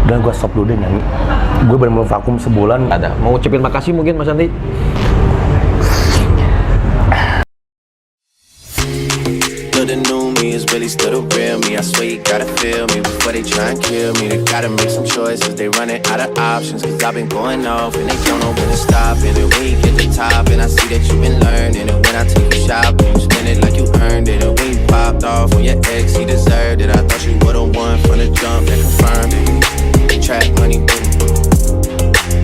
Dan gue stop dulu deh nyanyi. Gue bener-bener vakum sebulan. Ada mau ucapin makasih mungkin Mas Andi? The new me is really still the real me. I swear you gotta feel me before they try and kill me. They gotta make some choices, they running out of options. Cause I've been going off and they don't know when to stop. And then when you get the top and I see that you've been learning. And when I take you shopping, you spend it like you earned it. And when you popped off on your ex, he deserved it. I thought you were the one from the jump that confirmed it. Track money,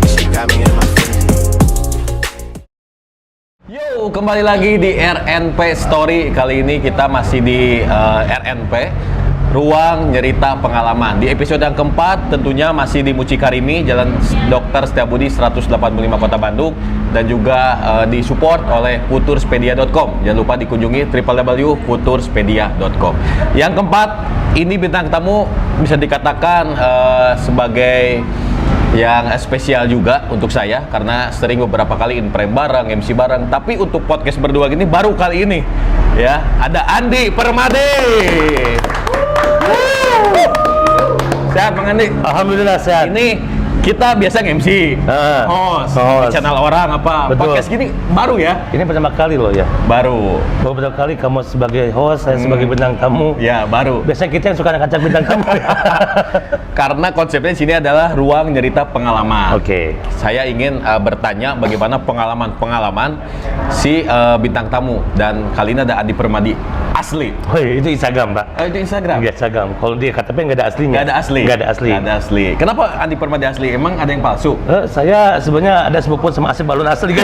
she got me in my feelings. Yo, kembali lagi di RNP Story. Kali ini kita masih di RNP, Ruang Nyerita Pengalaman. Di episode yang keempat tentunya masih di Mucikarini, Jalan Dr. Setiabudi 185 Kota Bandung. Dan juga disupport oleh futurspedia.com. Jangan lupa dikunjungi www.futurspedia.com. Yang keempat, ini bintang tamu bisa dikatakan sebagai yang spesial juga untuk saya karena sering beberapa kali in-frame bareng, MC bareng. Tapi untuk podcast berdua gini baru kali ini ya, ada Andi Permadi. Sehat Bang Andi? Alhamdulillah sehat. Ini kita biasa MC, host di channel orang apa. Betul. Podcast gini baru ya? Ini pertama kali loh ya. Baru. Pertama kali kamu sebagai host, saya sebagai bintang tamu. Ya, baru. Biasanya kita yang suka ngajak bintang tamu. Karena konsepnya di sini adalah ruang nyerita pengalaman. Oke. Saya ingin bertanya bagaimana pengalaman-pengalaman si bintang tamu, dan kali ini ada Andi Permadi asli. Oh, itu Instagram, Pak. Oh, itu Instagram. Iya, Instagram. Kalau dia KTP nggak ada aslinya. Nggak ada asli. Nggak ada asli. Nggak ada asli. Kenapa Andi Permadi asli? Emang ada yang palsu? Saya sebenarnya ada sepupu sama Asep Balon asli kan.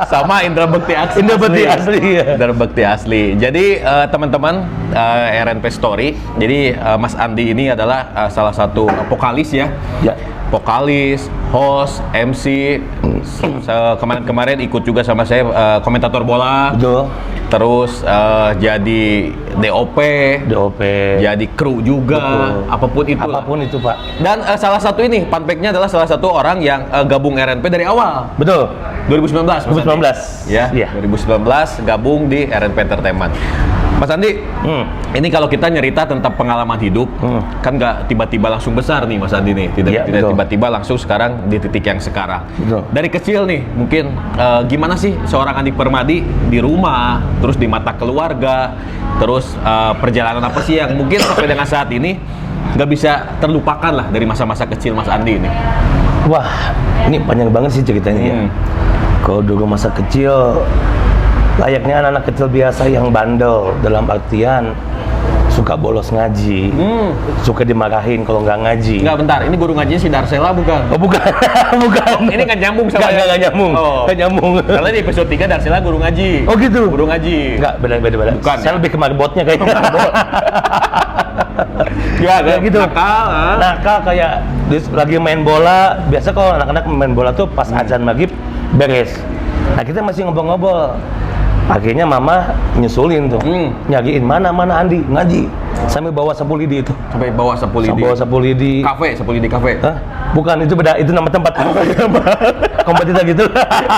Sama Indra Bekti asli. Indra Bekti asli. Ya. Indra Bekti asli. Jadi teman-teman RNP Story. Jadi Mas Andi ini adalah salah satu vokalis ya. Ya. Vokalis, host, MC. Kemarin-kemarin ikut juga sama saya komentator bola. Betul. Terus jadi DOP, jadi kru juga. Betul. Apapun itu Pak. Dan salah satu ini, fun fact-nya adalah salah satu orang yang gabung RNP dari awal. Betul. 2019. 2019. Ya, iya. 2019 gabung di RNP Entertainment. Mas Andi, ini kalau kita nyerita tentang pengalaman hidup, kan nggak tiba-tiba langsung besar nih Mas Andi nih. Tidak tiba-tiba langsung sekarang di titik yang sekarang. Betul. Dari kecil nih, mungkin gimana sih seorang Andi Permadi di rumah, terus di mata keluarga, terus perjalanan apa sih yang mungkin sampai dengan saat ini nggak bisa terlupakan lah dari masa-masa kecil Mas Andi ini? Wah, ini panjang banget sih ceritanya ya. Kalau dulu masa kecil, layaknya anak-anak kecil biasa yang bandel, dalam artian suka bolos ngaji, suka dimarahin kalau nggak ngaji. Nggak, bentar, ini guru ngajinya si Darsela bukan? Oh bukan, bukan. Oh, ini nggak nyambung sama nggak nyambung, nggak nyambung. Karena di episode 3 Darsela guru ngaji. Oh gitu? Guru ngaji. Nggak, beda. Bukan, saya ya? lebih ke marbotnya kayaknya. Ya, gitu. Nakal, kayak lagi main bola. Biasa kalau anak-anak main bola tuh pas azan maghrib beres. Nah kita masih ngobrol-ngobrol. Akhirnya mama nyusulin tuh, nyariin mana Andi ngaji, sambil bawa sapu lidi itu. Sampai bawa sapu lidi. Bawa sapu lidi. Kafe, sapu lidi kafe. Hah? Bukan, itu beda, itu nama tempat. Kompetitor gitu.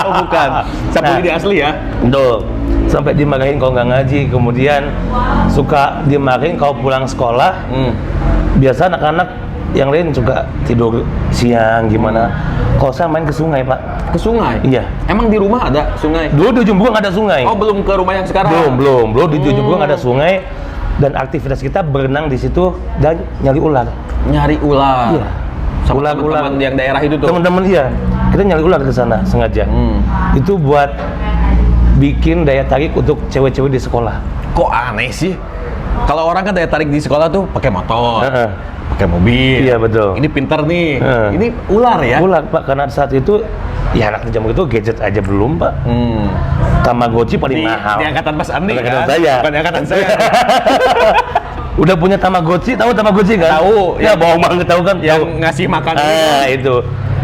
Oh bukan, sapu lidi asli ya. Betul. Sampai dimarahin kalau nggak ngaji, kemudian suka dimarahin kalau pulang sekolah. Biasa anak-anak yang lain suka tidur siang gimana. Kalau saya main ke sungai, Pak. Ke sungai? Iya. Emang di rumah ada sungai? Dulu di ujung Buang ada sungai. Oh, belum ke rumah yang sekarang? Belum. Di ujung Buang ada sungai, dan aktivitas kita berenang di situ dan nyari ular. Nyari ular? Iya. Sama teman-teman yang daerah itu tuh? Teman-teman iya. Kita nyari ular ke sana sengaja. Itu buat bikin daya tarik untuk cewek-cewek di sekolah. Kok aneh sih? Kalau orang kan daya tarik di sekolah tuh pakai motor, pakai mobil. Iya betul. Ini pinter nih. Ini ular ya? Ular Pak, karena saat itu ya anak zaman itu gadget aja belum Pak. Tamagotchi paling mahal. Di angkatan Mas Andi kan? Saya. Bukan di angkatan saya. Udah punya Tamagotchi, tahu Tamagotchi kan? Tahu. Ya bohong banget tahu kan? Yang ngasih makan. Itu.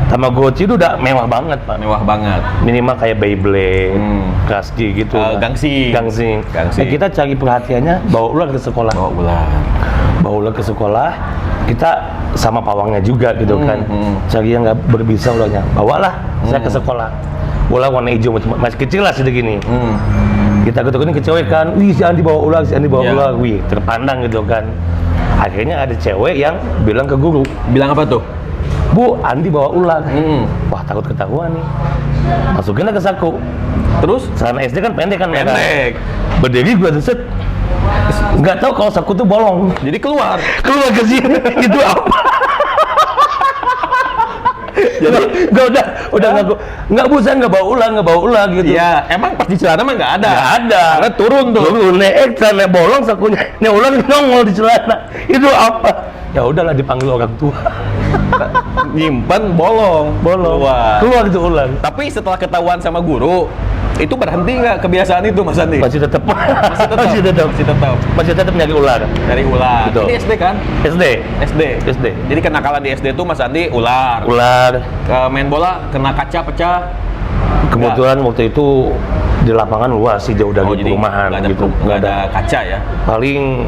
Tamagotchi itu udah mewah banget Pak. Mewah banget. Minimal kayak Beyblade, Krusty gitu. Gangsing. Nah, kita cari perhatiannya bawa ular ke sekolah. Bawa ular ke sekolah, kita sama pawangnya juga gitu kan. Cari yang nggak berbisa ularnya. Bawalah saya ke sekolah. Ular warna hijau, masih kecil lah segini. Kita ketuk-ketukin ke cewek kan. Wih si Andi bawa ular, ular. Wih terpandang gitu kan. Akhirnya ada cewek yang bilang ke guru, Bilang apa tuh? Bu, Andi bawa ular. Wah, takut ketahuan nih. Masukinlah ke saku. Terus? Celana SD kan pendek kan? Pendek. Berdiri gue set. Nggak tahu kalau saku tuh bolong. Jadi keluar Ke sini. Itu apa? Jadi udah nggak Bu, saya nggak bawa ular gitu. Iya, emang pas di celana mah nggak ada. Nggak ada. Karena turun tuh. Celana bolong sakunya. Nih ular nongol di celana. Itu apa? Ya udahlah, dipanggil orang tua. Nyimpen bolong. Keluar itu ular. Tapi setelah ketahuan sama guru, itu berhenti nggak kebiasaan itu, Mas Andi? Masih tetap Masih tetap nyari ular. Dari ular. Betul. Ini SD kan? SD. Jadi kenakalan di SD itu Mas Andi ular. Main bola kena kaca pecah. Kebetulan waktu itu di lapangan luas sih, jauh dari perumahan gitu. Nggak ada kaca ya. Paling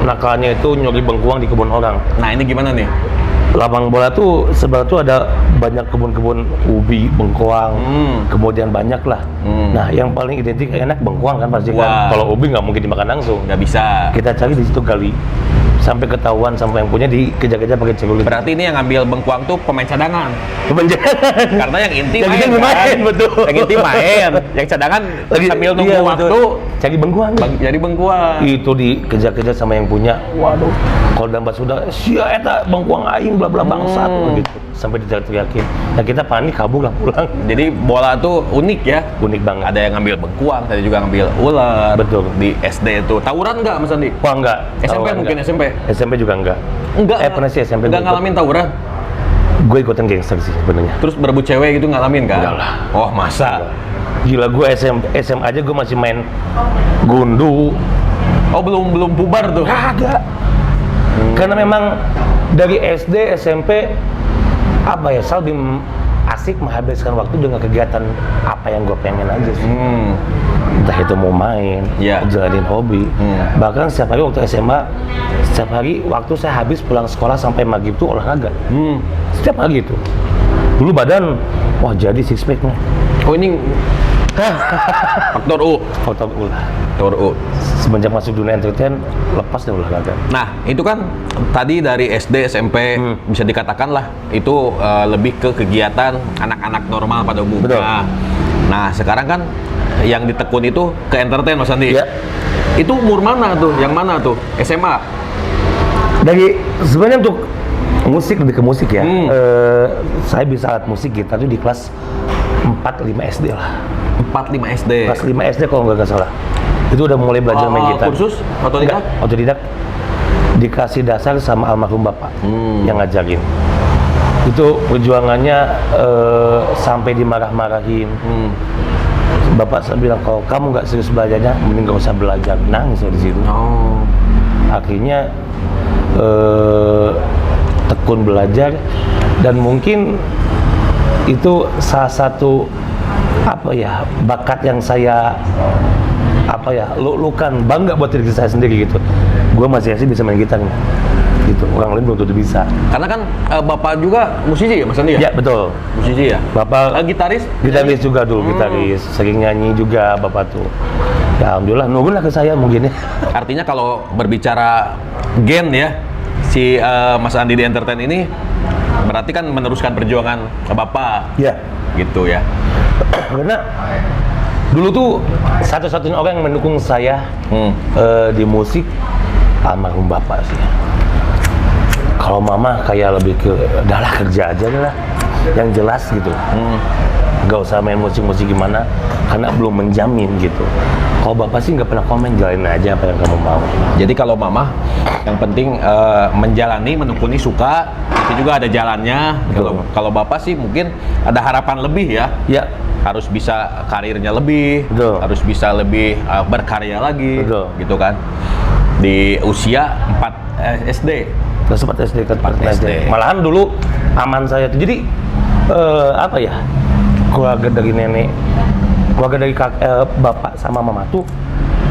nakalnya itu nyuri bengkuang di kebun orang. Nah, ini gimana nih? Lapang bola tuh sebenarnya tuh ada banyak kebun-kebun ubi, bengkoang, kemudian banyak lah. Nah, yang paling identik enak bengkoang kan pasti kan. Kalau ubi nggak mungkin dimakan langsung. Nggak bisa. Kita cari di situ kali. Sampai ketahuan sama yang punya, dikejar-kejar pakai celurit. Berarti ini yang ngambil bengkuang tuh pemain cadangan. Karena yang inti yang main, betul. Yang inti main, yang cadangan lagi sambil nunggu waktu cari bengkuang. Jadi bengkuang. Itu dikejar-kejar sama yang punya. Waduh, kalau dambat sudah sia eta bengkuang aing bla bla bangsat gitu. Sampai diteriakin. Nah, kita panik, kabur lah pulang. Jadi bola tuh unik ya. Unik banget. Ada yang ngambil bengkuang, tadi juga ngambil ular. Betul. Di SD itu. Tawuran nggak, Mas Andi? Wah, enggak. SMP mungkin enggak. SMP. SMP juga enggak. Pernah sih SMP. Enggak ngalamin tawuran? Gue ikutan gangster sih sebenarnya. Terus berebut cewek gitu ngalamin kan? Enggak lah. Oh, masa? Gila, gue SMA aja gue masih main gundu. Oh, belum bubar tuh? Kagak. Karena memang dari SD, SMP apa ya, saya lebih asik menghabiskan waktu dengan kegiatan apa yang gue pengen aja sih. Entah itu mau main, jalanin hobi. Bahkan setiap hari waktu SMA, setiap hari waktu saya habis pulang sekolah sampai maghrib itu olahraga. Setiap hari itu. Dulu badan, wah jadi six pack nih. Oh, ini faktor U lah. Faktor U. Semenjak masuk dunia entertain, lepas deh olahraga. Nah, itu kan tadi dari SD, SMP, bisa dikatakan lah, itu lebih ke kegiatan anak-anak normal pada umumnya. Betul. Nah, sekarang kan yang ditekun itu ke entertain, Mas Andi. Ya. Itu umur mana tuh? Yang mana tuh? SMA? Dari sebenarnya untuk musik, lebih ke musik ya. Saya bisa alat musik gitar itu di kelas 4-5 SD lah. 4-5 SD. Kelas 5 SD kalau nggak salah. Itu udah mulai belajar main gitar. Kursus? Otodidak? Otodidak. Dikasih dasar sama almarhum bapak yang ngajarin. Itu perjuangannya sampai dimarah-marahin. Bapak saya bilang, kalau kamu nggak serius belajarnya, mending nggak usah belajar. Nangis di situ. Akhirnya tekun belajar, dan mungkin itu salah satu bakat yang saya lukan, bangga buat diri saya sendiri gitu. Gue masih bisa main gitar gitu, orang lain belum tentu bisa. Karena kan bapak juga musisi ya, Mas Andi ya? Ya, betul. Musisi ya? Bapak gitaris juga dulu, gitaris, sering nyanyi juga bapak tuh. Ya alhamdulillah, nurun lah ke saya mungkin ya. Artinya kalau berbicara gen ya, si Mas Andi di entertain ini berarti kan meneruskan perjuangan bapak. Ya. Gitu ya. Karena dulu tuh satu-satunya orang yang mendukung saya di musik almarhum bapak sih. Kalau mama kayak lebih ke udahlah kerja aja lah, yang jelas gitu. Gak usah main musik-musik gimana, karena belum menjamin gitu. Kalau bapak sih nggak pernah komen, jalanin aja apa yang kamu mau. Jadi kalau mama yang penting menjalani, menekuni, suka, itu juga ada jalannya. Kalau bapak sih mungkin ada harapan lebih ya. Ya. Harus bisa karirnya lebih, Betul. harus bisa lebih berkarya lagi, Betul. gitu kan. Di usia 4 SD. Kelas 4 SD, kelas 4 SD. Malahan dulu aman saya tuh. Jadi keluarga dari nenek, keluarga dari bapak sama mama tuh,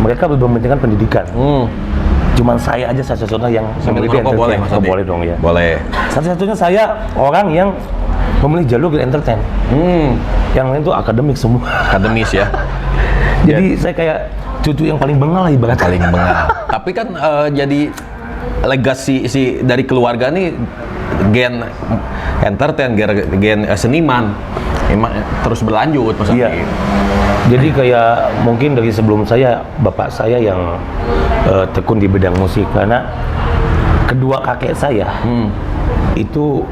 mereka lebih mementingkan pendidikan. Cuman saya aja satu-satunya yang sambil ngerokok boleh, Mas Andi? Boleh dong ya. Boleh. Satu-satunya saya orang yang memilih jalur di entertain. Yang lain tuh akademik semua. Akademis ya. Jadi saya kayak cucu yang paling bengal lah ibaratnya. Paling bengal. Tapi kan jadi legasi dari keluarga nih gen entertain, gen seniman emang terus berlanjut Mas Andi. Iya. Jadi kayak mungkin dari sebelum saya, bapak saya yang tekun di bidang musik, karena kedua kakek saya itu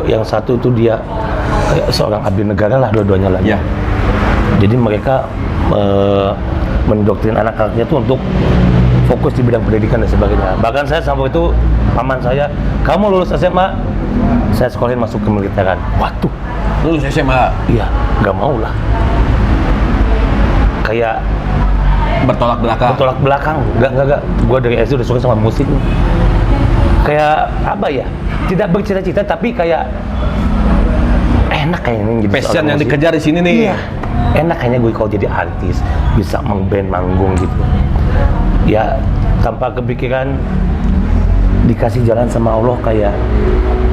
yang satu itu dia seorang abdi negara lah, dua-duanya lah. Ya. Jadi mereka mendoktrin anak-anaknya itu untuk fokus di bidang pendidikan dan sebagainya. Bahkan saya sampai itu paman saya, kamu lulus SMA, saya sekolahin masuk ke militeran. Waduh, Lulus SMA iya, nggak mau lah. Kayak bertolak belakang. Nggak. Gua dari SD udah suka sama musik. Kayak apa ya? Tidak bercita-cita tapi kayak enak kayaknya gitu. Passion yang dikejar di sini nih. Iya. Enak kayaknya gue kalau jadi artis, bisa meng-band, manggung gitu. Ya, tanpa kepikiran dikasih jalan sama Allah, kayak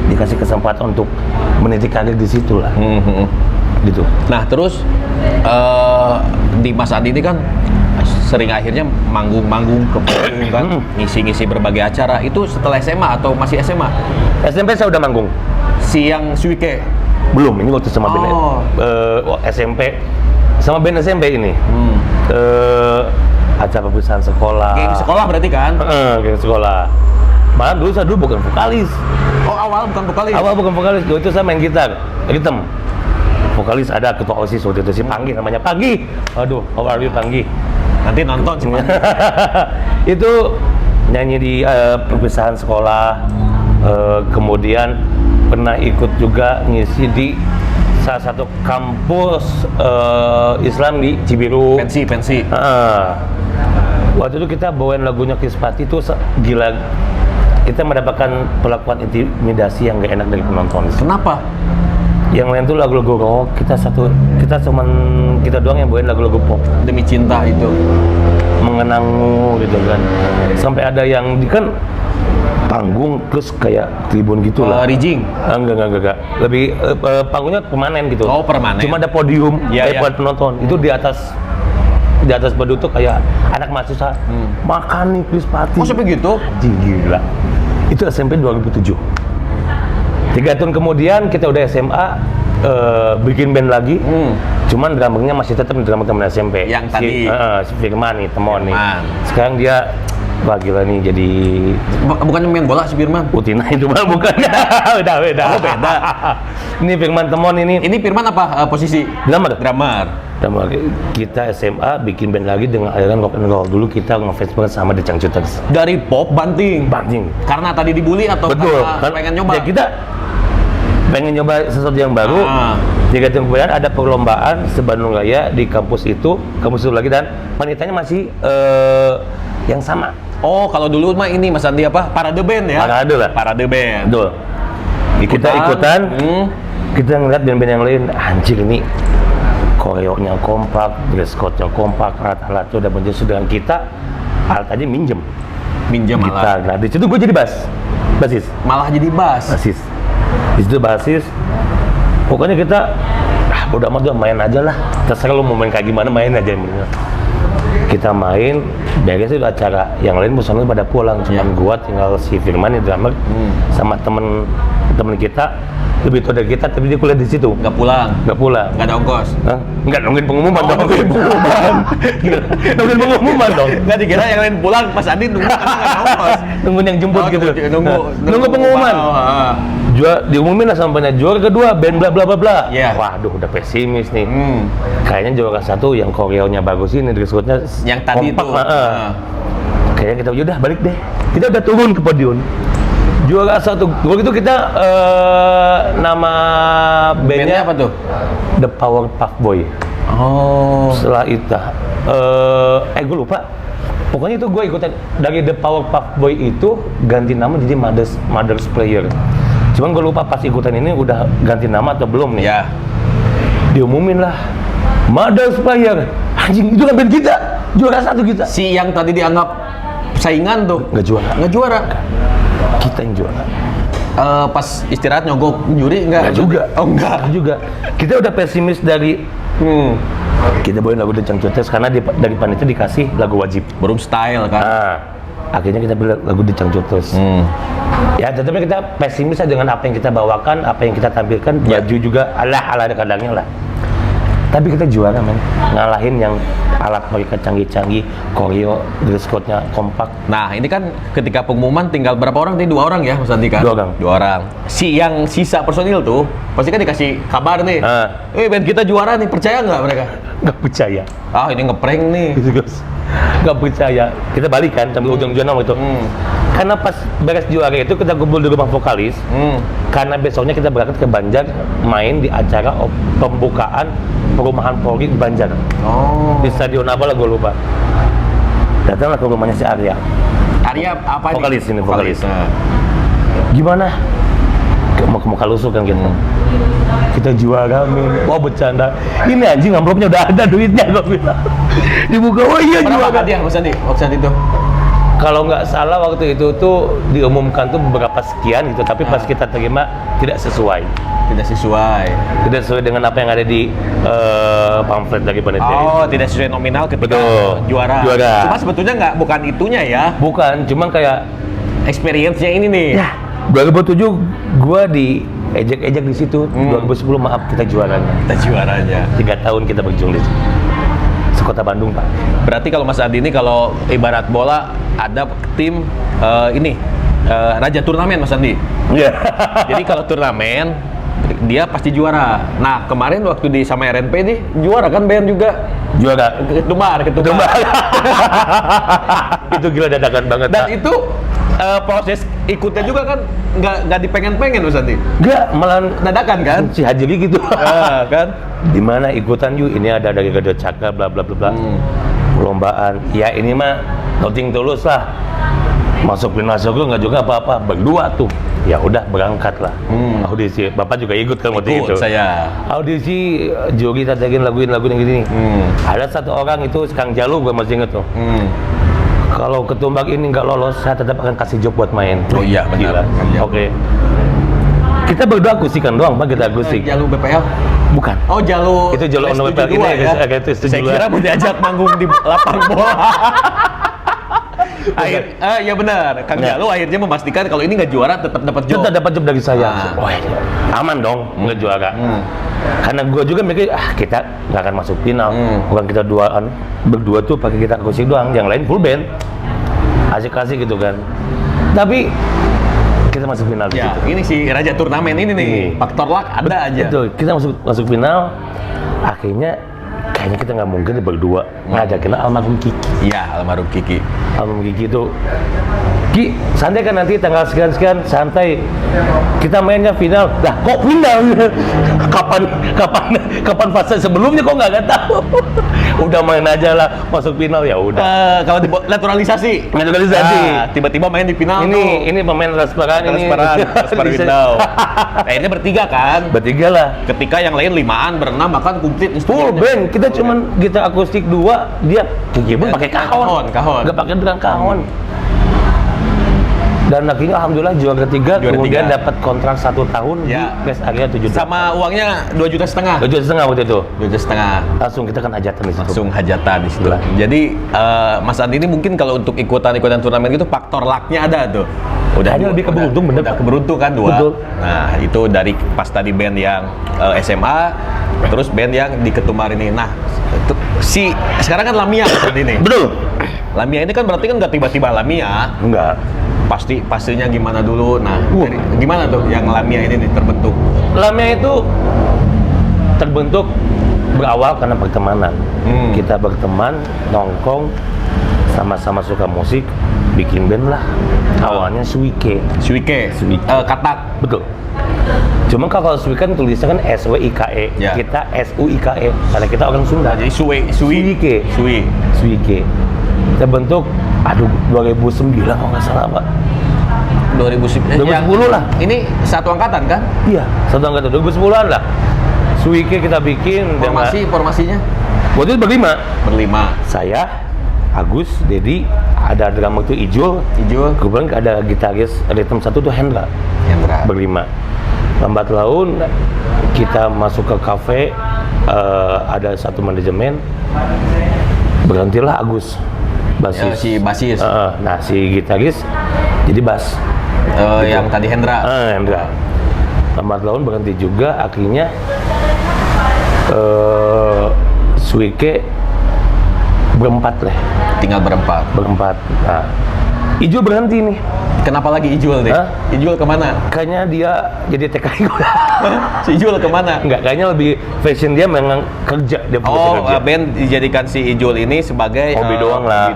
dikasih kesempatan untuk meniti karir di situ lah. Gitu. Nah, terus di Mas Andi ini kan sering akhirnya manggung-manggung ke panggung kan, ngisi-ngisi berbagai acara. Itu setelah SMA atau masih SMA? SMP saya udah manggung. Siang Suike. Belum, ini waktu sama band SMP. Sama band SMP ini. Acara perpisahan sekolah. Game sekolah berarti kan? Game sekolah. Malah dulu saya bukan vokalis. Oh, awal bukan vokalis? Awal bukan vokalis, dulu itu saya main gitar, rhythm. Vokalis ada ketua OSIS waktu itu, si Panggi namanya. Panggi! Aduh, how are you Panggi? Nanti nonton cuma. Itu nyanyi di perpisahan sekolah, kemudian pernah ikut juga ngisi di salah satu kampus Islam di Cibiru. Pensi. Waktu itu kita bawain lagunya Krispati itu gila. Kita mendapatkan perlakuan intimidasi yang gak enak dari penonton. Kenapa? Yang lain tuh lagu-lagu rock, kita doang yang bawain lagu-lagu pop. Demi cinta itu. Mengenangmu gitu kan. Sampai ada yang kan panggung terus kayak tribun gitu lah. Rigging? Enggak. Lebih panggungnya permanen gitu. Oh, permanen. Cuma ada podium buat penonton. Itu di atas podium tuh kayak anak mahasiswa makan nih Krispati. Oh, sampai gitu? Anjing, gila. Itu SMP 2007. 3 tahun kemudian kita udah SMA, bikin band lagi. Cuman drummernya masih tetap drummer teman SMP. Yang tadi? Si Firman nih, Temon nih. Sekarang dia, wah gila nih jadi... Bukannya main bola si Firman? Utina itu mah bukan. Beda. Oh, beda. Ini Firman Temon ini. Ini Firman apa posisi? Drummer. Kita SMA bikin band lagi dengan aliran rock and roll. Dulu kita ngefans banget sama The Changcuters. Dari pop banting. Karena tadi dibully atau betul, karena pengen nyoba? Ya kita pengen nyoba sesuatu yang baru. 3 tahun kemudian ada perlombaan se-Bandung Raya di kampus itu lagi, dan wanitanya masih yang sama. Oh, kalau dulu mah ini Mas Andi apa? Parade band ya? Parade lah. Parade band. Betul. Kita ikutan. Kita ngeliat band-band yang lain, anjir ini koreonya kompak, dress code-nya kompak, alat-alatnya udah menjadi, sedangkan kita alat aja minjem alat. Nah, di situ gue jadi basis. Malah jadi basis. Di situ basis. Pokoknya kita udah amat udah main aja lah. Terserah lu mau main kayak gimana, main aja. Kita main, beres itu acara. Yang lain musuhnya pada pulang, cuman gua tinggal si Firman yang drummer sama temen kita lebih tua dari kita, tapi dia kuliah di situ. Nggak pulang. Nggak ada ongkos. Nggak, nungguin pengumuman dong. Nungguin pengumuman dong. Nggak dikira yang lain pulang, Mas Andi nunggu karena nggak ada ongkos. Nungguin yang jemput gitu. Nunggu pengumuman. Diumumin lah sampainya juara kedua band bla bla bla bla. Waduh, udah pesimis nih. Kayaknya juara 1 yang koreonya bagus ini, dress code-nya yang tadi itu. Kayaknya kita udah balik deh. Kita udah turun ke podium. Juara 1. Waktu itu kita nama bandnya apa tuh? The Powerpuff Boy. Oh. Setelah itu, gue lupa. Pokoknya itu gue ikutan dari The Powerpuff Boy itu ganti nama jadi Mother's Player. Cuman gue lupa pas ikutan ini udah ganti nama atau belum nih. Ya. Diumumin lah, Mother's Player. Anjing, itu kan band kita, juara 1 kita. Si yang tadi dianggap saingan tuh nggak juara. Kita yang juara. Pas istirahat nyogok juri nggak juga. Oh enggak juga. Kita udah pesimis dari kita bawain lagu The Changcuters karena dari panitia dikasih lagu wajib. Belum style kan. Akhirnya kita bilang lagu di Cangcut terus. Ya, tetapi kita pesimis dengan apa yang kita bawakan, apa yang kita tampilkan, baju juga ala kadangnya lah. Tapi kita juara, men. Ngalahin yang alat mereka canggih-canggih, koreo, dress code-nya kompak. Nah, ini kan ketika pengumuman tinggal berapa orang? Ini 2 orang ya, Mas Andi kan? 2 orang. 2 orang. Yang sisa personil tuh, pasti kan dikasih kabar nih. Band kita juara nih, percaya nggak mereka? Nggak percaya. Ini ngeprank nih. Gitu, guys. Nggak percaya. Kita balik kan, sampai ujung-ujungnya itu. Karena pas beres juara itu kita kumpul di rumah vokalis. Karena besoknya kita berangkat ke Banjar main di acara pembukaan perumahan Polri di Banjar. Di stadion apa lah gue lupa. Datanglah ke rumahnya si Arya. Arya apa vokalis nih? Ini vokalis. Gimana? Mau kalusuk kan gitu. Kita juara, men. Wah, bercanda. Ini anjing amplopnya udah ada duitnya, gue bilang. Dibuka, oh iya juara. Berapa hadiah Mas Andi waktu itu? Kalau nggak salah waktu itu tuh diumumkan tuh beberapa sekian gitu, tapi pas kita terima tidak sesuai. Tidak sesuai dengan apa yang ada di pamflet dari Oh, panitia. tidak sesuai nominal ketika Betul. juara. Cuma sebetulnya bukan itunya ya. Bukan, cuman kayak experience-nya ini nih. Ya, 2007 gua di ejek-ejek di situ. 2010 maaf kita juaranya. 3 tahun kita berjuang di situ. Sekota Bandung, Pak. Berarti kalau Mas Adi ini kalau ibarat bola ada tim raja turnamen Mas Andi. Iya. Jadi kalau turnamen dia pasti juara. Nah, kemarin waktu di sama RNP nih juara kan band juga. Juara. Ketumbar. Itu gila dadakan banget. Dan Pak. itu proses ikutnya juga kan nggak dipengen-pengen Mas Andi. Enggak, malah dadakan kan? Si Hajili gitu. Kan? Di mana ikutan yuk, ini ada dari Gadot Cakra bla bla bla. Perlombaan. Ya ini mah nothing tulus lah. Masuk final nggak juga apa-apa, berdua tuh. Ya udah berangkat lah. Audisi, Bapak juga ikut kan waktu itu. Saya. Audisi juri tadakin laguin gini. Ada 1 orang itu Kang Jalu, gue masih inget tuh. Kalau ketumbak ini nggak lolos, saya tetap akan kasih job buat main. Oh iya, benar. Oke. Kita berdua akustikan doang, Pak, kita akustik. Jalu BPL? Bukan. Oh, Jalu. Itu Jalu ono BPL ini ya. Saya kira mau diajak manggung di lapang bola. Ya benar. Kang Jalu akhirnya memastikan kalau ini nggak juara tetap dapat job. Tetap dapat job dari saya. Wah, aman dong, nggak juara. Karena gue juga mikir, kita nggak akan masuk final. Bukan kita berdua tuh pakai kita akustik doang, yang lain full band. Asik-asik gitu kan. Tapi kita masuk final di situ. Ini si raja turnamen ini nih. Faktor luck ada aja. Betul. Kita masuk final. Akhirnya kayaknya kita nggak mungkin berdua ngajakin almarhum Kiki. Iya, almarhum Kiki. Almarhum Kiki itu, Ki, santai kan nanti tanggal sekian santai. Kita mainnya final. Lah, kok final? Kapan fase sebelumnya kok nggak tahu? Udah main aja lah, masuk final ya udah. Kalau naturalisasi. Tiba-tiba main di final. Ini pemain transparan window. Akhirnya bertiga kan? Bertiga lah. Ketika yang lain 5-an, berenam bahkan komplit. Full band. Kita cuman kita akustik 2, dia Kiki pun pakai kahon. Nggak pakai drum kahon. Dan akhirnya alhamdulillah juara ketiga, kemudian dapat kontrak 1 tahun di Rest Area 78. Sama uangnya 2,5 juta. 2,5 juta waktu itu. 2,5 juta. Langsung kita kan hajatan di situ. Jadi Mas Andi ini mungkin kalau untuk ikutan turnamen gitu faktor luck-nya ada tuh. Hanya lebih keberuntung, bener. Udah keberuntung kan 2. Betul. Nah, itu dari pas tadi band yang SMA, terus band yang di Ketumbar ini. Nah, sekarang kan Lamia Mas Andi ini. Betul. Lamia ini kan berarti kan nggak tiba-tiba Lamia. Enggak. Pastinya gimana dulu? Nah, gimana tuh yang Lamia ini nih terbentuk? Lamia itu terbentuk berawal karena pertemanan. Kita berteman, nongkrong, sama-sama suka musik, bikin band lah. Awalnya Suike. Katak. Betul. Cuma kalau Suike kan tulisnya kan SWIKE, kita SUIKE karena kita orang Sunda. Jadi Suike. Kita bentuk 2009 kalau nggak salah, Pak. 2010 lah. Ini satu angkatan kan? Iya, satu angkatan 2010-an lah. Suike kita bikin. Formasinya? Waktu itu berlima. Saya, Agus, Dedi, ada drummer itu Ijul. Kemudian ada gitaris ritme 1 tuh Hendra. Berlima. Lambat laun kita masuk ke kafe, ada satu manajemen, berhentilah Agus. basis. Si basis. Nah, si gitaris jadi bass. Yang tadi Hendra. Hendra. Lambat laun berhenti juga, akhirnya Suike berempat lah. Tinggal berempat. Nah, Ijul berhenti nih. Kenapa lagi Ijul deh? Ijul kemana? Kayaknya dia jadi TKI. Si Ijul kemana? Enggak, kayaknya lebih fashion dia memang kerja. Dia kerja. band dijadikan si Ijul ini sebagai hobi doang lah.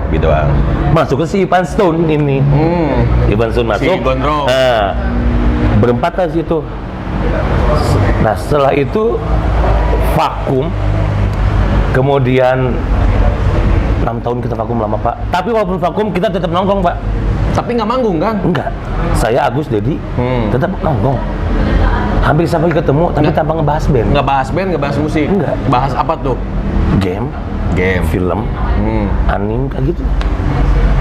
Hobi doang. Masuk ke si Ivan Stone ini. Ivan Stone masuk. Si Gondrong. Nah, berempat lah situ. Nah, setelah itu vakum. Kemudian 6 tahun kita vakum lama, Pak. Tapi walaupun vakum kita tetap nongkrong, Pak. Tapi nggak manggung kan? Enggak. Saya Agus Dedi tetap nongkrong. Hampir sampai ketemu tapi tanpa ngebahas band. Nggak bahas band, nggak bahas musik. Enggak. Bahas apa tuh? Game, film, anime kayak gitu.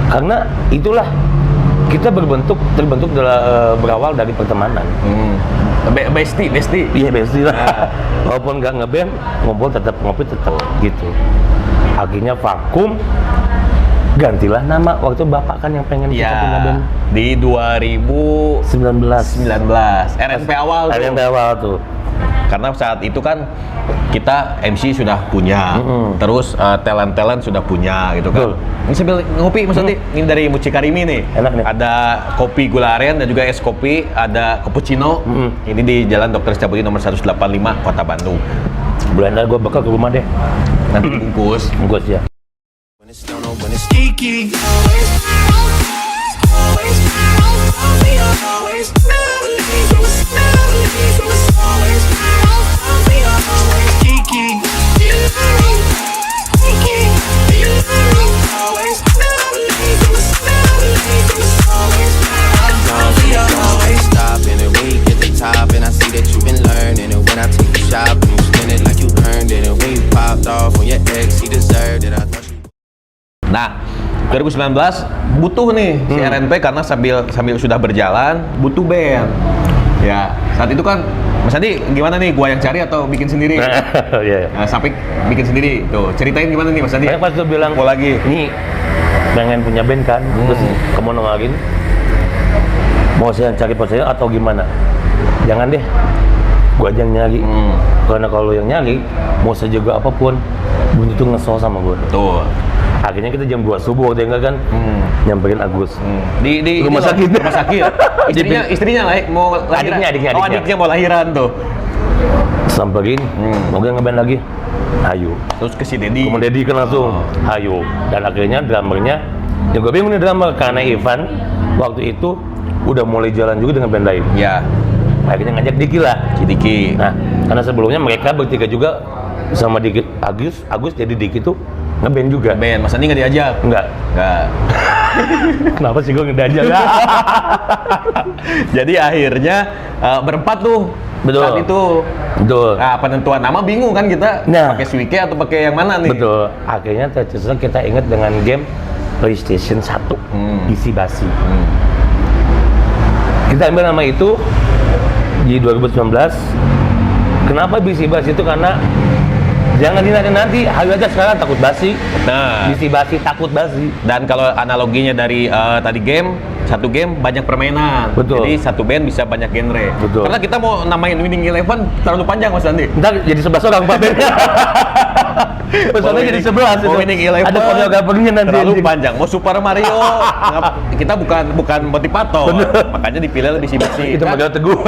Karena itulah kita terbentuk berawal dari pertemanan. Bestie. Iya, bestie lah. Walaupun nggak ngeband, ngobrol tetap, ngopi tetap gitu. Akhirnya vakum, gantilah nama. Waktu bapak kan yang pengen kita punya band. Di 2019 RNP awal tuh. RNP awal tuh. Karena saat itu kan kita MC sudah punya, terus talent sudah punya gitu kan. Ini sambil ngopi Mas Andi, ini dari Mucikarimi nih. Enak nih. Ada kopi gula aren dan juga es kopi, ada cappuccino. Ini di Jalan Dr. Setiabudi nomor 185 Kota Bandung. Bulan gue bakal ke rumah deh. Nanti bungkus ya. When it's down, when it's geeky. Stop and then when you get the top and I see that you've been learning and when I take you shopping you spend it like you earned it and when you popped off on your ex he deserved it I thought you. Nah, 2019 butuh nih si RNP karena sambil sudah berjalan butuh band. Ya, saat itu kan Mas Andi gimana nih, gua yang cari atau bikin sendiri? Iya. Nah, Sapik bikin sendiri. Tuh, ceritain gimana nih Mas Andi? Saya pas tuh bilang mau lagi. Nih pengen punya band kan, terus kamu nawarin mau saya cari personil atau gimana? Jangan deh, gua aja yang nyari. Karena kalau yang nyari mau sejago apapun belum tentu ngesel sama gua. Tuh. Akhirnya kita jam 2 subuh waktu enggak kan nyamperin Agus di rumah sakit. Istrinya lah mau lahiran. Adiknya mau lahiran tuh. Samperin, mau gak ngeband lagi? Ayo. Terus ke si Dedi. Kemudian Dedi kan langsung, ayo. Dan akhirnya drummernya, yang gue bingung nih drummer karena Ivan waktu itu udah mulai jalan juga dengan band lain. Ya. Akhirnya ngajak Diki lah. Diki. Nah, karena sebelumnya mereka bertiga juga sama Diki, Agus jadi Diki tuh ngeband juga. Band, Mas Andi nggak diajak? Enggak. Kenapa sih gue nggak diajak? Jadi akhirnya berempat tuh. Betul. Saat itu. Betul. Nah, penentuan nama bingung kan kita. Nah. Pakai Suike atau pakai yang mana nih? Betul. Akhirnya tercetuslah kita ingat dengan game PlayStation 1, isi basi. Kita ambil nama itu di 2019. Kenapa bisi basi itu? Karena jangan dinanti, ayo aja sekarang takut basi. Nah, bisi basi takut basi. Dan kalau analoginya dari tadi satu game banyak permainan. Betul. Jadi satu band bisa banyak genre. Betul. Karena kita mau namain Winning Eleven terlalu panjang Mas Andi. Ntar jadi 11 orang Pak Ben. Pesannya jadi 11 itu. Winning Eleven. Ada koreografernya nanti. Terlalu panjang. Mau Super Mario. Kita bukan motivator. Makanya dipilih lebih basi. Itu Magal Teguh.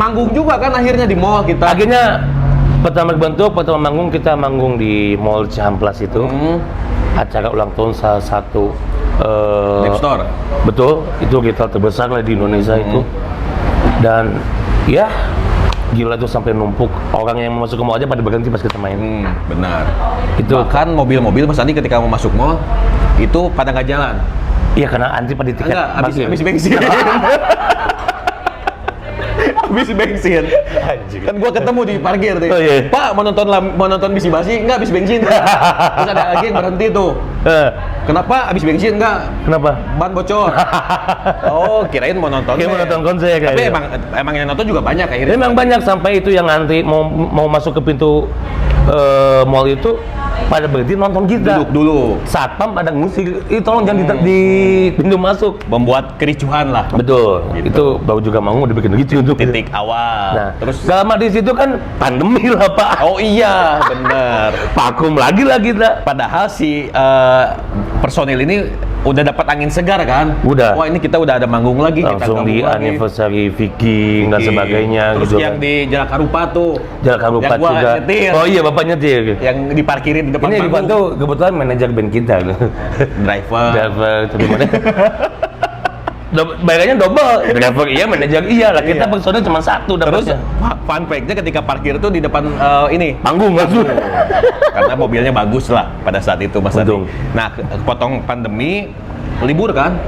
Manggung juga kan akhirnya di mall kita. Akhirnya pertama manggung kita manggung di Mall Cihamplas itu. Acara ulang tahun salah satu Lip Store. Betul, itu retail terbesar lah di Indonesia itu. Dan ya gila tuh sampai numpuk orang yang mau masuk ke mall aja pada berhenti pas kita main. Benar. Itu bahkan mobil-mobil Mas Andi ketika mau masuk mall itu pada nggak jalan. Iya, karena antri pada tiket. Habis bensin. Habis bensin. Kan gua ketemu di parkir tuh. Oh, iya. Pak mau nonton bisi basi? Enggak, habis bensin. Terus ada lagi yang berhenti tuh. Kenapa abis bensin enggak? Kenapa? Ban bocor. Oh, kirain mau nonton. Kirain mau nonton konser kayak Tapi gitu. emang yang nonton juga banyak akhirnya. Memang banyak, sampai itu yang antri mau masuk ke pintu mall itu pada berhenti nonton kita. Duduk dulu. Satpam ada ngusir, tolong jangan di pintu masuk. Membuat kericuhan lah. Betul. Gitu. Itu baru juga mau dibikin gitu untuk Titik awal. Nah, Terus gak lama di situ kan pandemi lah Pak. oh iya, bener. Vakum lagi lah. Padahal si personil ini udah dapat angin segar kan? Udah. Wah, ini kita udah ada manggung lagi. Langsung kita di gabung lagi. anniversary Viking dan sebagainya. Terus gitu yang kan. di Jalan Karupa tuh. Jalan Karupat yang gua juga. nyetir. Oh iya, Bapak nyetir. Yang diparkirin di depan Ini Rifan panggung. tuh kebetulan manajer band kita. Driver. Tapi mana? Bayarannya double. Driver iya, manajer iya lah. Kita Iya. personil cuma satu Terus dapatnya. fun fact-nya ketika parkir tuh di depan ini Panggung langsung. karena mobilnya bagus lah pada saat itu Mas Adi. Untung. Nah, potong pandemi, libur kan?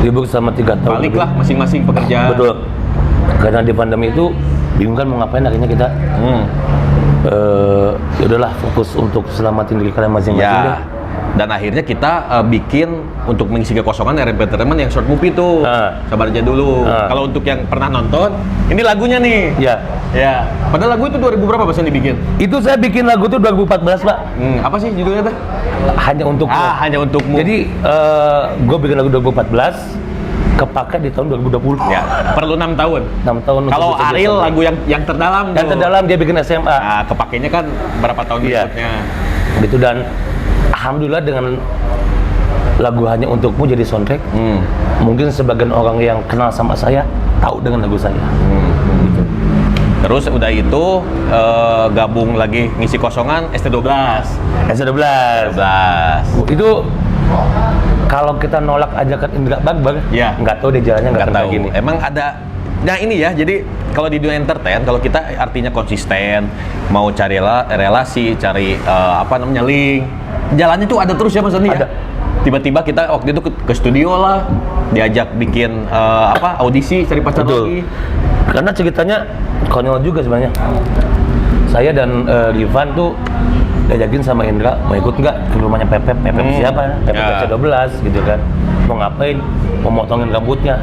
Libur sama 3 tahun. Balik lebih. lah masing-masing pekerjaan. Betul. Karena di pandemi itu bingung kan mau ngapain, akhirnya kita ya udahlah fokus untuk selamatin diri kalian masing-masing deh. Ya. Dan akhirnya kita bikin untuk mengisi kekosongan RMP Entertainment yang short movie tuh. Sabar aja dulu. Kalau untuk yang pernah nonton, ini lagunya nih. Ya. Ya. Padahal lagu itu 2000 berapa Mas yang dibikin? Itu saya bikin lagu tuh 2014 Pak. Apa sih judulnya tuh? Hanya untukmu. Hanya untukmu. Jadi gue bikin lagu 2014, kepake di tahun 2020. Ya, perlu 6 tahun. 6 tahun. untuk Kalau bekerja Ariel sama. lagu yang terdalam Yang tuh. terdalam dia bikin SMA. Nah, kepakainya kan berapa tahun Iya. berikutnya. Gitu, dan alhamdulillah dengan lagu Hanya Untukmu jadi soundtrack. Mungkin sebagian orang yang kenal sama saya tahu dengan lagu saya. Gitu. Terus udah itu gabung lagi ngisi kosongan ST12. S12. Itu kalau kita nolak ajakan Indra Bakbar, Iya. nggak tahu deh jalannya nggak Nggak kayak tahu. gini. Emang ada. Nah ini ya, jadi kalau di dunia entertain, kalau kita artinya konsisten, mau cari relasi, cari link, jalannya tuh ada terus ya Mas Andi ya? Ada. Tiba-tiba kita waktu itu ke studio lah, diajak bikin audisi, cari pacar Betul. lagi. Karena ceritanya konyol juga sebenarnya. Saya dan Rifan tuh diajakin sama Indra, mau ikut nggak ke rumahnya Pepep siapa? Pepep Ya. C12 gitu kan. Mau ngapain? Mau motongin rambutnya.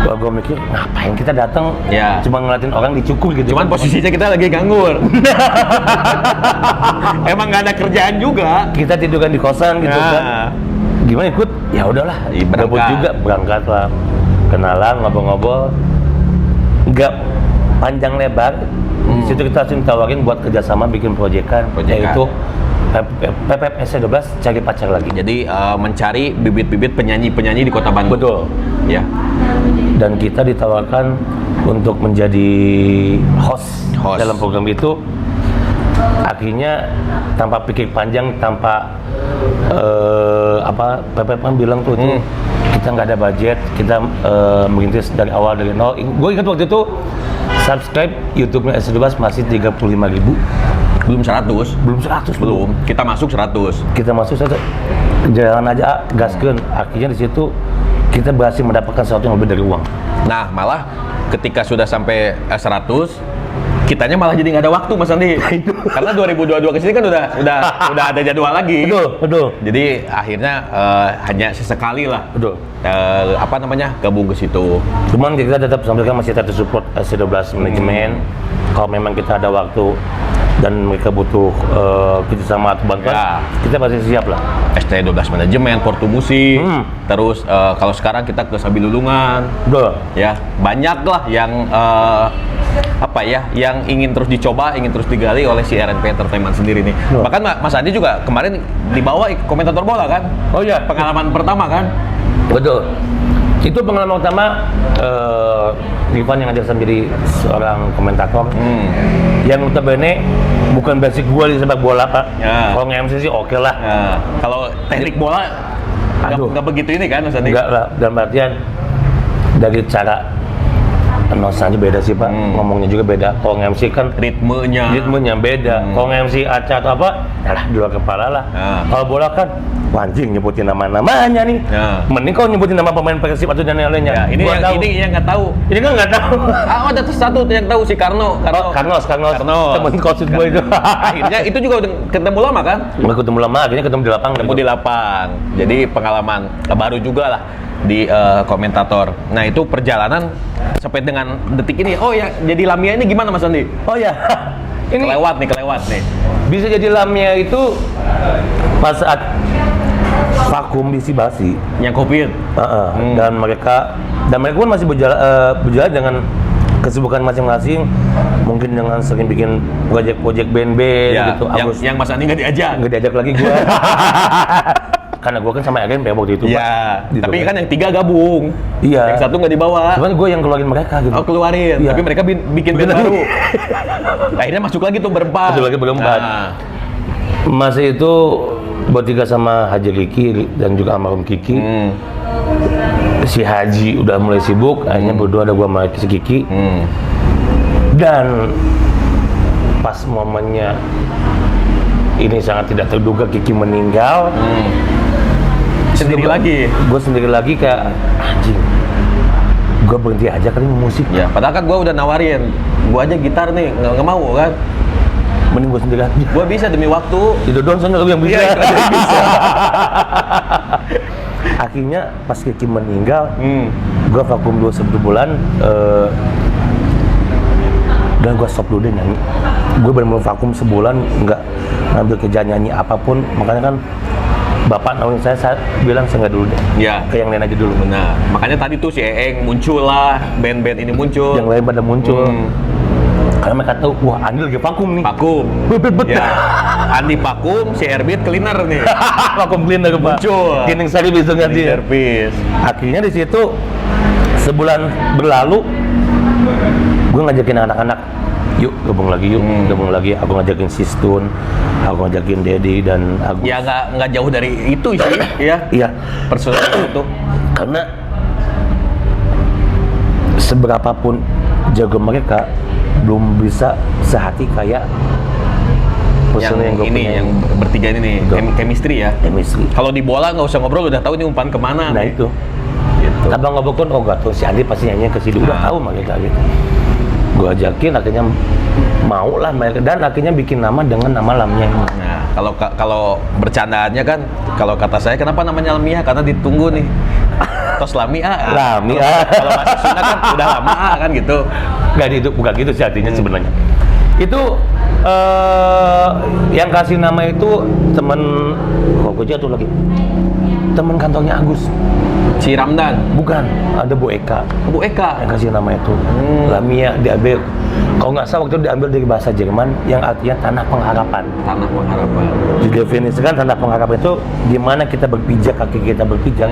Gue mikir, ngapain kita datang? Ya. Cuma ngeliatin orang dicukur gitu. Cuman posisinya kita lagi nganggur. Emang nggak ada kerjaan juga. Kita tidurkan di kosan gitu Nah. kan. Gimana ikut? Ya udahlah, Berangkat. gabut juga, berangkat lah. Kenalan, ngobrol-ngobrol. Nggak panjang lebar. Di situ kita langsung tawarin buat kerjasama bikin proyekan, yaitu PPP SC12 cari pacar lagi. Jadi mencari bibit-bibit penyanyi-penyanyi di Kota Bandung. Betul. Ya. Dan kita ditawarkan untuk menjadi host. Dalam program itu. Akhirnya tanpa pikir panjang, tanpa PPP kan bilang tuh itu kita nggak ada budget, kita merintis dari awal dari nol. Gue ingat waktu itu subscribe YouTube-nya S12 masih 35.000. Belum 100. Belum. Kita masuk 100. Kita masuk saja jalan aja gaskeun. Akhirnya di situ kita berhasil mendapatkan sesuatu yang lebih dari uang. Nah, malah ketika sudah sampai 100, kitanya malah jadi nggak ada waktu Mas Andi. Karena 2022 ke sini kan udah ada jadwal lagi. Betul. Jadi akhirnya hanya sesekali lah. Betul. Gabung ke situ. Cuman kita tetap sampaikan masih tetap support S12 manajemen. Kalau memang kita ada waktu dan mereka butuh kerjasama atau bantuan, kita pasti siap lah. ST12 manajemen, Portu Musik, terus kalau sekarang kita ke Sabilulungan. Betul. Ya, banyak lah yang yang ingin terus dicoba, ingin terus digali oleh si RNP Entertainment sendiri nih. Bahkan Mas Andi juga kemarin dibawa komentator bola kan? Oh iya. Pengalaman pertama kan? Betul. Itu pengalaman pertama Rifan yang ngajak saya menjadi seorang komentator. Yang notabene bukan basic gua di sepak bola, Pak. Ya. Kalau nge-MC sih oke lah. Ya. Kalau teknik bola nggak begitu ini kan Mas Andi? Enggak lah, dalam artian dari cara Nosanya beda sih Pak, ngomongnya juga beda. Kalau MC kan ritmenya beda. Kalau MC Aca atau apa, yalah di luar kepala lah. Kalau bola kan, anjing nyebutin nama-namanya nih. Mending kau nyebutin nama pemain Persib atau dan lainnya. Ini yang nggak tahu. Ini kan nggak tahu. Ada satu yang tahu si Carnos. Temen coach gue itu. Akhirnya itu juga ketemu lama kan? Ketemu lama, akhirnya ketemu di lapang. Ketemu di lapang. Jadi pengalaman baru juga lah di komentator. Nah itu perjalanan sampai dengan detik ini. Oh ya, jadi Lamia ini gimana Mas Andi? Oh ya, ini kelewat nih. Bisa jadi Lamia itu pas saat vakum di Sibasi yang COVID. Dan mereka pun masih berjalan dengan kesibukan masing-masing, mungkin dengan sering bikin proyek band-band gitu. Yang Mas Andi nggak diajak lagi gue. Karena gue kan sama RNP waktu itu. Iya. Gitu tapi kan yang 3 gabung. Iya. Yang 1 nggak dibawa. Cuman gue yang keluarin mereka gitu. Oh keluarin. Tapi mereka bikin band baru. Akhirnya masuk lagi tuh berempat. Masih itu bertiga sama Haji Kiki dan juga almarhum Kiki. Si Haji udah mulai sibuk. Akhirnya berdua ada gue sama si Kiki. Dan pas momennya ini sangat tidak terduga, Kiki meninggal. Gue sendiri lagi kayak anjing, gue berhenti aja kali musik. Ya, padahal kan gue udah nawarin, gue aja gitar nih, nggak mau kan. Mending gue sendiri aja. Gue bisa demi waktu. Itu doang soalnya lu yang bisa. Iya, bisa. Akhirnya pas Kiki meninggal, gue vakum dulu 1 bulan. Dan gue stop dulu deh nyanyi. Gue benar-benar vakum sebulan, nggak ngambil kerjaan nyanyi apapun. Makanya kan Bapak nawarin saya bilang saya nggak dulu deh. Iya. Kayak yang lain aja dulu. Benar. Makanya tadi tuh si Eeng muncul lah, band-band ini muncul. Yang lain pada muncul. Karena mereka tahu, wah Andi lagi vakum nih. Vakum. Ya. Andi vakum, si Erbit cleaner nih. Vakum cleaner Pak. Muncul. Cleaning service itu ganti. Akhirnya di situ sebulan berlalu, gue ngajakin anak-anak, yuk gabung lagi. Aku ngajakin Sistun, aku ngajakin Dedi dan Agus. Ya nggak jauh dari itu sih, ya. Iya. Personal itu. Karena seberapapun jago mereka belum bisa sehati kayak personal yang gue punya. Yang bertiga ini nih, chemistry ya. Chemistry. Kalau di bola nggak usah ngobrol, udah tahu ini umpan kemana. Nah nih. itu. Gitu. Tapi ngobrol pun, oh gak tuh si Andi pasti nyanyinya ke situ, udah tahu mereka gitu. Gue ajakin, akhirnya mau lah mereka, dan akhirnya bikin nama dengan nama Lamia ini. Nah, kalau bercandaannya kan, kalau kata saya kenapa namanya Lamia? Karena ditunggu nih. Tos Lamia. Kalau masih Sunda kan udah lama kan gitu. Nggak itu bukan gitu sih artinya sebenarnya. Itu yang kasih nama itu teman, kok gue jatuh lagi. Teman kantornya Agus. Si Ramdan? Bukan, ada Bu Eka. Bu Eka? Yang kasih nama itu. Lamia diambil, kalau nggak salah waktu itu diambil dari bahasa Jerman yang artinya tanah pengharapan. Tanah pengharapan. Didefinisikan tanah pengharapan itu di mana kita berpijak, kaki kita berpijak.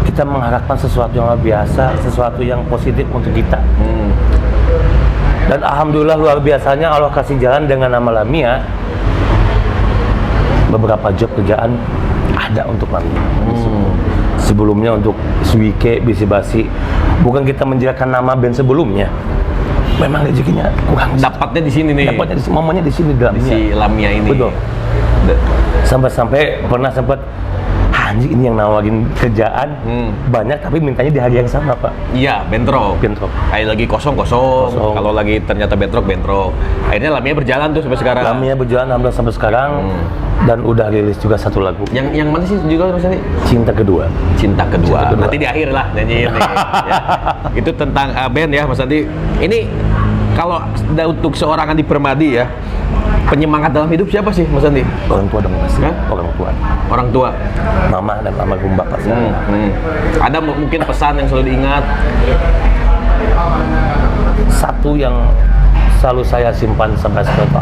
Kita mengharapkan sesuatu yang luar biasa, sesuatu yang positif untuk kita. Dan alhamdulillah luar biasanya Allah kasih jalan dengan nama Lamia. Beberapa job kerjaan ada untuk Lamia. Sebelumnya untuk Swike, Bisi Basi, bukan kita menjelekkan nama band sebelumnya. Memang rezekinya kurang. Dapatnya di sini nih. Dapatnya di sini, momennya di sini dalamnya. Si Lamia ini. Betul. Sampai pernah sempat anjing ini yang nawarin kerjaan banyak tapi mintanya di hari yang sama Pak. Iya, bentrok. Kayak lagi kosong. Kalau lagi ternyata bentrok. Akhirnya Lamia berjalan tuh sampai sekarang. Lamia berjalan alhamdulillah sampai sekarang. Dan udah rilis juga 1 lagu. Yang mana sih juga Mas Andi? Cinta Kedua. Nanti di akhir lah nyanyiin nih. Ya. Itu tentang band ya Mas Andi. Ini kalau untuk seorang Andi Permadi ya, penyemangat dalam hidup siapa sih Mas Andi? Orang tua dong pasti. Orang tua. Mama dan almarhum bapak saya. Ada mungkin pesan yang selalu diingat? Satu yang selalu saya simpan sampai sekarang,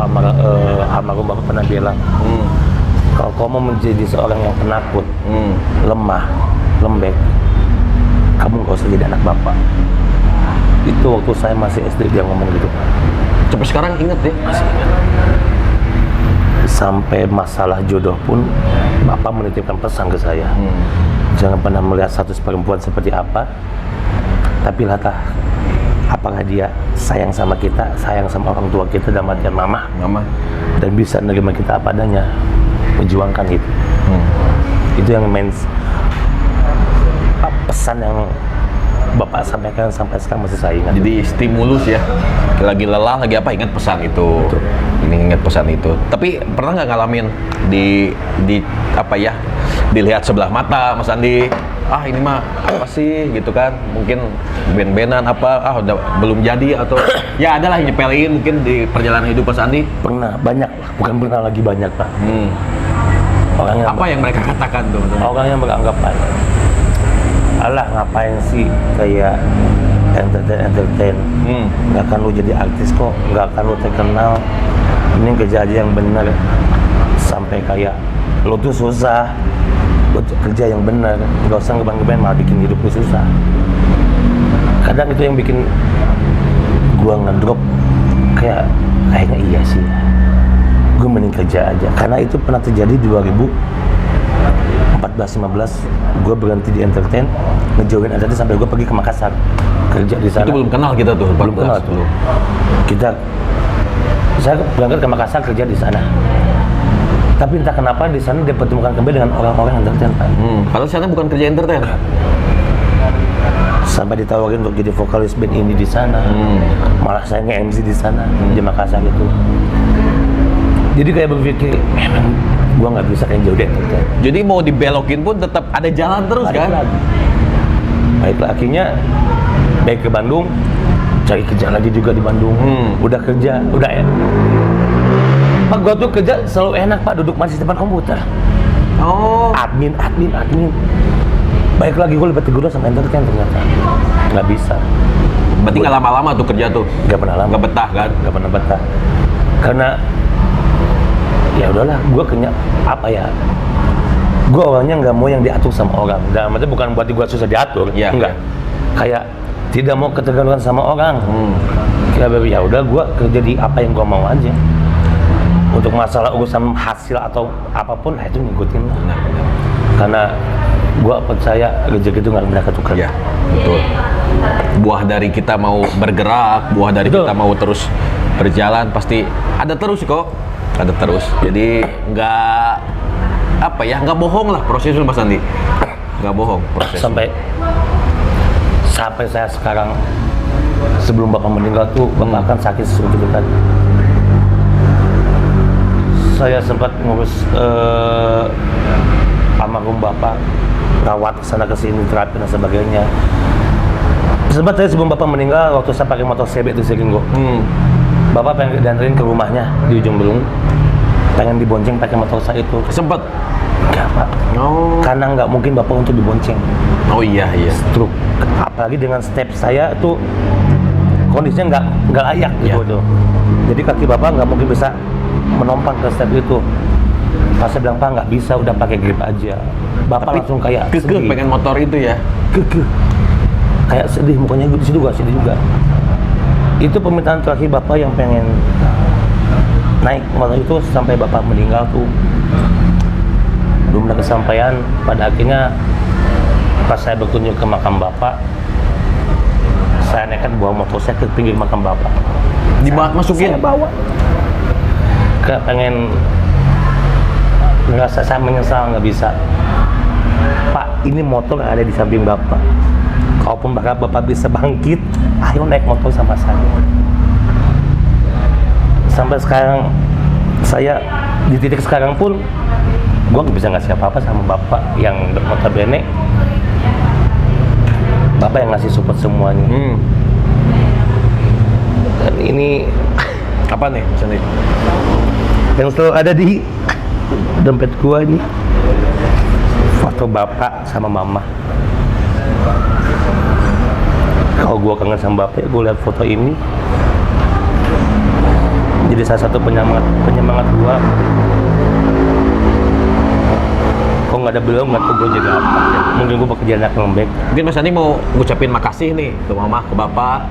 almarhum bapak pernah bilang, kalau kau mau menjadi seorang yang penakut, lemah, lembek, kamu gak usah jadi anak bapak. Itu waktu saya masih SD dia ngomong gitu. Sampai sekarang ingat ya? Masih ingat. Sampai masalah jodoh pun bapak menitipkan pesan ke saya, jangan pernah melihat status perempuan seperti apa, tapi lihatlah apakah dia sayang sama kita, sayang sama orang tua kita dalam artian mama, dan bisa menerima kita apa adanya, perjuangkan itu. Itu yang pesan yang Bapak sampaikan sampai sekarang masih saya ingat. Jadi stimulus ya, lagi lelah, lagi apa, ingat pesan itu. Betul. Ini ingat pesan itu. Tapi pernah nggak ngalamin di apa ya, dilihat sebelah mata Mas Andi, ini mah apa sih gitu kan, mungkin ben-benan apa, udah belum jadi, atau ya adalah yang nyepelin mungkin di perjalanan hidup Mas Andi? Pernah, banyak, bukan pernah lagi banyak Pak. Orang apa yang mereka katakan tuh? Orang yang beranggapan, alah ngapain sih kayak entertain, nggak akan lu jadi artis kok, nggak akan lu terkenal, ini kerja aja yang bener. Sampai kayak lu tuh susah, lu kerja yang bener, nggak usah ngebang-ngebain malah bikin hidup lu susah. Kadang itu yang bikin gua ngedrop, kayaknya iya sih, gua mending kerja aja. Karena itu pernah terjadi 2014-15, gue berhenti di entertain, ngejauhin entertain sampai gue pergi ke Makassar kerja di sana. Itu belum kenal kita tuh, belum kenal tuh. Saya berangkat ke Makassar kerja di sana. Tapi entah kenapa di sana dia pertemukan kembali dengan orang-orang entertain, Pak. Padahal sana bukan kerja entertain. Sampai ditawarin untuk jadi vokalis band ini di sana. Malah saya nge-MC di sana di Makassar itu. Jadi kayak berpikir, emang gua nggak bisa kayak jauh deh. Jadi mau dibelokin pun tetap ada jalan terus kan? Baiklah, akhirnya baik ke Bandung, cari kerja lagi juga di Bandung. Udah kerja, udah Pak, gua tuh kerja selalu enak Pak, duduk masih depan komputer. Admin. Baik lagi gua lebih tegur sama entertain ternyata. Nggak bisa. Berarti nggak lama-lama tuh kerja tuh? Nggak pernah lama. Nggak betah kan? Nggak pernah betah. Karena ya udahlah, gue gue orangnya nggak mau yang diatur sama orang. Dan maksudnya bukan berarti gue susah diatur, enggak. Kayak tidak mau ketergantungan sama orang. Kayak ya udah, gue kerja di apa yang gue mau aja. Untuk masalah urusan hasil atau apapun, itu ngikutin lah. Karena gue percaya rezeki itu nggak pernah ketukar. Ya, betul. Buah dari kita mau bergerak, buah dari kita mau terus berjalan, pasti ada terus kok. Ada terus. Jadi nggak bohong lah prosesnya Mas Andi. Nggak bohong proses. Sampai saya sekarang, sebelum Bapak meninggal tuh, Bapak kan sakit seperti itu kan. Saya sempat ngurus almarhum Bapak, rawat sana kesini, terapi dan sebagainya. Sempat saya sebelum Bapak meninggal, waktu saya pakai motor CB itu Seringo, Bapak pengen dianterin ke rumahnya di ujung Belung, pengen dibonceng pakai motor saya itu. Sempet? Enggak Pak. Karena nggak mungkin Bapak untuk dibonceng. Oh iya. Stroke. Apalagi dengan step saya tuh kondisinya nggak layak gitu tuh. Jadi kaki Bapak nggak mungkin bisa menompang ke step itu. Pas saya bilang, Pak nggak bisa, udah pakai grip aja. Bapak langsung kayak sedih. Pengen motor itu ya? Kayak sedih, mukanya sedih juga. Itu permintaan terakhir Bapak yang pengen naik motor itu sampai Bapak meninggal tuh. Belum ada kesampaian. Pada akhirnya pas saya berkunjung ke makam Bapak, saya nekat bawa motor saya ke pinggir makam Bapak. Masukin? Saya bawa. Kayak pengen ngerasa saya menyesal nggak bisa. Pak, ini motor ada di samping Bapak. Kalaupun Bapak bisa bangkit, ayo naik motor sama saya. Sampai sekarang, saya di titik sekarang pun, gue nggak bisa ngasih apa-apa sama Bapak yang notabene Bapak yang ngasih support semuanya. Dan ini apa nih? yang selalu ada di dompet gua ini, foto Bapak sama Mama. Kalau gua kangen sama Bapak, gua lihat foto ini jadi salah satu penyemangat gua. Kok nggak ada beliau, nggak tahu gua jaga apa. Mungkin gua bekerja anak lembek. Mungkin Mas Andi mau ngucapin makasih nih ke Mama, ke Bapak.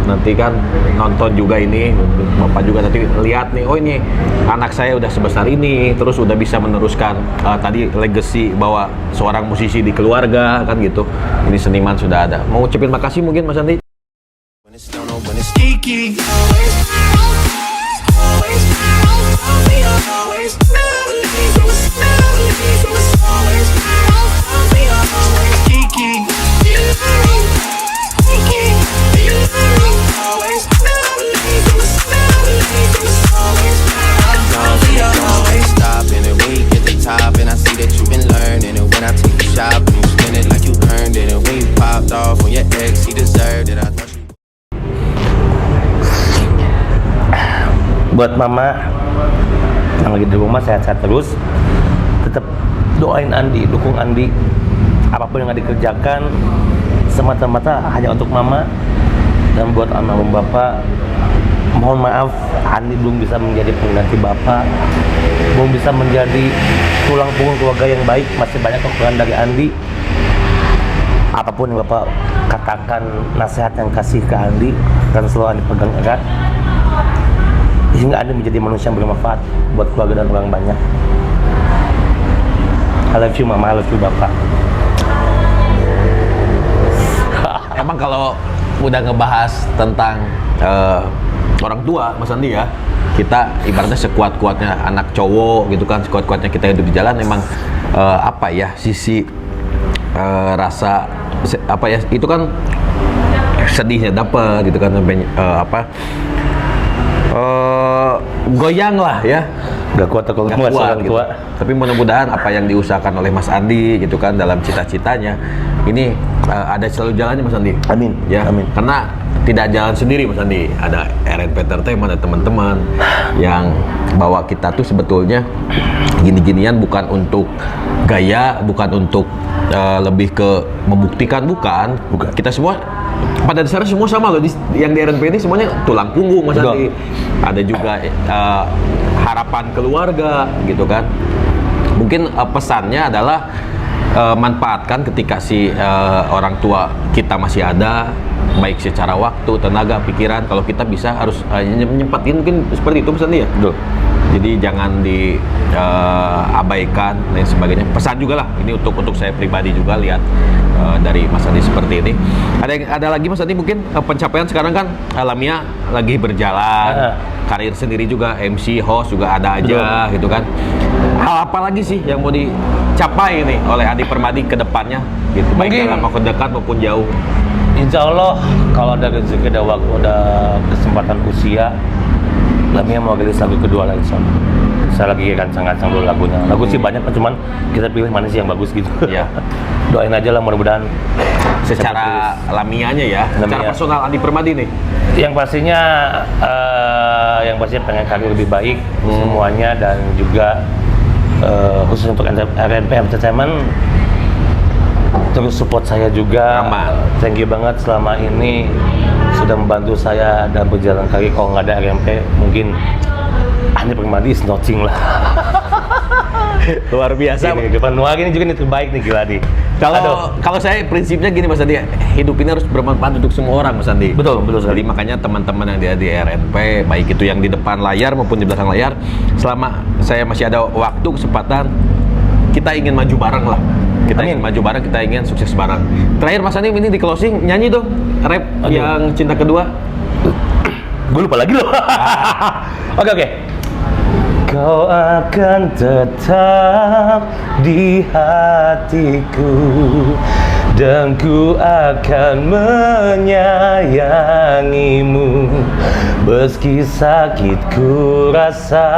Nanti kan nonton juga ini, Bapak juga nanti lihat nih, oh ini anak saya udah sebesar ini, terus udah bisa meneruskan tadi legacy bahwa seorang musisi di keluarga kan gitu. Ini seniman sudah ada. Mau ucapin makasih mungkin Mas Andi? When it's down or when it's geeky. Stopping and when you get the top, and I see that you've been learning. And when I take you shopping, you spend it like you earned it. And when you popped off on your ex, he deserved it. I thought you. Buat mama yang lagi di rumah sehat-sehat terus, tetap doain Andi, dukung Andi. Apapun yang dikerjakan semata-mata hanya untuk mama. Dan buat almarhum bapak, mohon maaf, Andi belum bisa menjadi pengganti bapak, belum bisa menjadi tulang punggung keluarga yang baik. Masih banyak kekurangan dari Andi. Apapun yang bapak katakan, nasihat yang kasih ke Andi, dan selalu Andi pegang erat hingga Andi menjadi manusia yang bermanfaat buat keluarga dan orang banyak. I love you mama, I love you bapak. Emang kalau udah ngebahas tentang orang tua, Mas Andi ya, kita ibaratnya sekuat-kuatnya anak cowok gitu kan, sekuat-kuatnya kita hidup di jalan, emang apa ya, sisi rasa apa ya, itu kan sedihnya dapat gitu kan, sampai goyang lah ya, Gak kuat kalau nggak kuat orang gitu. tua. Tapi mudah-mudahan apa yang diusahakan oleh Mas Andi gitu kan dalam cita-citanya ini ada selalu jalannya, Mas Andi. Amin. Ya, Amin. karena tidak jalan sendiri, Mas Andi. Ada RNP Entertainment, ada teman-teman yang bawa kita tuh sebetulnya gini-ginian bukan untuk gaya, bukan untuk lebih ke membuktikan, bukan. Kita semua pada dasarnya semua sama loh, yang di RNP ini semuanya tulang punggung, Mas Andi. Ada juga harapan keluarga gitu kan. Mungkin pesannya adalah manfaatkan ketika si orang tua kita masih ada, baik secara waktu, tenaga, pikiran. Kalau kita bisa harus nyempatin, mungkin seperti itu, Mas Andi ya. Betul. Jadi jangan diabaikan dan sebagainya. Pesan juga lah ini untuk saya pribadi juga, lihat dari Mas Andi seperti ini. Ada lagi Mas Andi mungkin pencapaian sekarang kan Lamia lagi berjalan, karir sendiri juga, MC, host juga ada aja. Betul. Gitu kan. Hal apa lagi sih yang mau dicapai ini oleh Andi Permadi ke depannya gitu, baik dalam waktu dekat maupun jauh? Insya Allah kalau ada rezeki, ada waktu, ada kesempatan usia, Lamia mau rilis lagu kedua lagi, sama. Saya lagi rancang-rancang dulu lagunya. Lagu sih banyak, cuman kita pilih mana sih yang bagus gitu. Iya. Doain aja lah, mudah-mudahan secara Lamianya ya, secara Lamia. personal Andi Permadi nih. Yang pastinya pengen karir lebih baik semuanya, dan juga khusus untuk RNP Entertainment terus support saya juga. Aman. Thank you banget selama ini sudah membantu saya dalam perjalanan karir. Kalau nggak ada RMP, mungkin Andi Permadi is nothing lah. Luar biasa. Kehidupan Nuari ini juga nih terbaik nih, gila nih. Kalau saya prinsipnya gini, Mas Andi, hidup ini harus bermanfaat untuk semua orang, Mas Andi. Betul sekali. Jadi makanya teman-teman yang ada di RNP, baik itu yang di depan layar maupun di belakang layar, selama saya masih ada waktu, kesempatan, kita ingin maju bareng lah. Kita ingin maju bareng, kita ingin sukses bareng. Terakhir Mas Andi ini di closing, nyanyi dong rap yang cinta kedua. Gue lupa lagi loh. Oke. Kau akan tetap di hatiku, dan ku akan menyayangimu, meski sakit ku rasa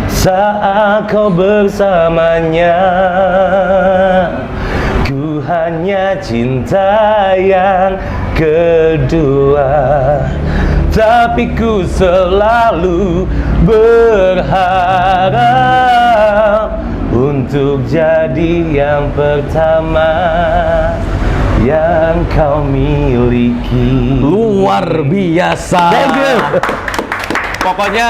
saat kau bersamanya. Ku hanya cinta yang kedua, tapi ku selalu berharap untuk jadi yang pertama yang kau miliki. Luar biasa. Thank you. Pokoknya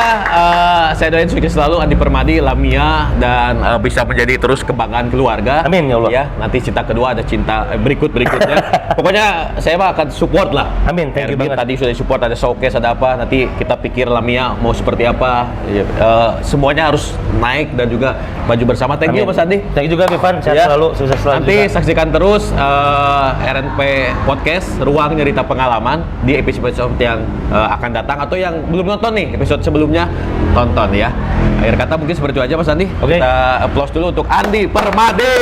saya doain sukses selalu Andi Permadi, Lamia, dan bisa menjadi terus kebanggaan keluarga. Amin ya Allah. Ya, nanti cinta kedua ada cinta berikutnya. Pokoknya saya mah akan support lah. Amin, thank you banget. Tadi sudah support, ada showcase, ada apa. Nanti kita pikir Lamia mau seperti apa. Semuanya harus naik dan juga maju bersama. Thank you Mas Andi. Thank you juga Vivan, sehat selalu, sukses selalu. Nanti juga. saksikan terus RNP Podcast Ruang Nyerita Pengalaman di episode yang akan datang, atau yang belum nonton nih episode sebelumnya, tonton ya. Akhir kata mungkin seperti itu aja Mas Andi. Oke. Kita applause dulu untuk Andi Permadi.